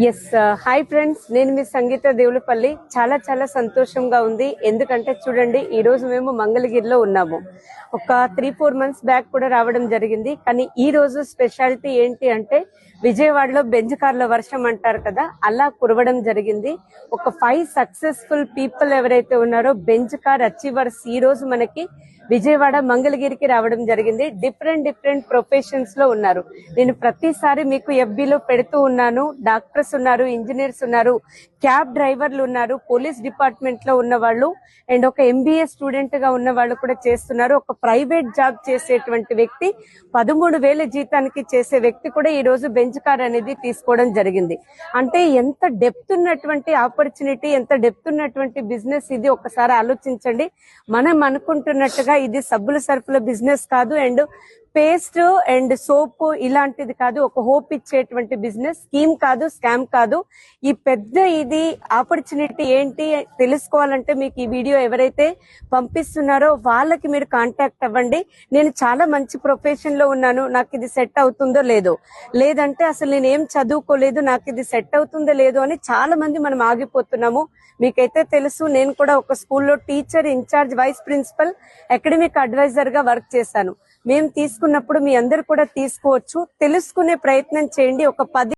Yes. Hi friends, నేను మీ సంగీత దేవులపల్లి. చాలా సంతోషంగా ఉంది. ఎందుకంటే చూడండి, ఈ రోజు మేము మంగళగిరిలో ఉన్నాము. ఒక 3-4 మంత్స్ బ్యాక్ కూడా రావడం జరిగింది. కానీ ఈ రోజు స్పెషాలిటీ ఏంటి అంటే, విజయవాడలో బెంజ్ కార్ల వర్షం అంటారు కదా, అలా కురవడం జరిగింది. ఒక 5 సక్సెస్ఫుల్ పీపుల్ ఎవరైతే ఉన్నారో బెంజ్ కార్ అచీవర్స్ ఈ రోజు మనకి విజయవాడ మంగళగిరికి రావడం జరిగింది. డిఫరెంట్ ప్రొఫెషన్స్ లో ఉన్నారు. నేను ప్రతిసారి మీకు ఎఫ్బీలో పెడుతూ ఉన్నాను. డాక్టర్స్ ఉన్నారు, ఇంజనీర్స్ ఉన్నారు, క్యాబ్ డ్రైవర్లు ఉన్నారు, పోలీస్ డిపార్ట్మెంట్ లో ఉన్న వాళ్ళు, అండ్ ఒక ఎంబీఏ స్టూడెంట్ గా ఉన్న వాళ్ళు కూడా చేస్తున్నారు. ఒక ప్రైవేట్ జాబ్ చేసేటువంటి వ్యక్తి 13,000 జీతానికి చేసే వ్యక్తి కూడా ఈ రోజు బెంజ్ కార్ అనేది తీసుకోవడం జరిగింది. అంటే ఎంత డెప్త్ ఉన్నటువంటి ఆపర్చునిటీ, ఎంత డెప్త్ ఉన్నటువంటి బిజినెస్ ఇది ఒకసారి ఆలోచించండి. మనం అనుకుంటున్నట్టుగా ఇది సబ్బుల సరుకుల బిజినెస్ కాదు, అండ్ పేస్ట్ అండ్ సోప్ ఇలాంటిది కాదు. ఒక హోప్ ఇచ్చేటువంటి బిజినెస్, స్కీమ్ కాదు, స్కామ్ కాదు. ఈ పెద్ద ఇది ఆపర్చునిటీ ఏంటి తెలుసుకోవాలంటే మీకు ఈ వీడియో ఎవరైతే పంపిస్తున్నారో వాళ్ళకి మీరు కాంటాక్ట్ అవ్వండి. నేను చాలా మంచి ప్రొఫెషన్ లో ఉన్నాను, నాకు ఇది సెట్ అవుతుందో లేదో, లేదంటే అసలు నేను ఏం చదువుకోలేదు, నాకు ఇది సెట్ అవుతుందో లేదో అని చాలా మంది మనం ఆగిపోతున్నాము. మీకైతే తెలుసు, నేను కూడా ఒక స్కూల్లో teacher, incharge, vice principal, academic advisor గా వర్క్ చేశాను. మేము తీసుకున్నప్పుడు మీ అందరు కూడా తీసుకోవచ్చు. తెలుసుకునే ప్రయత్నం చేయండి. ఒక 10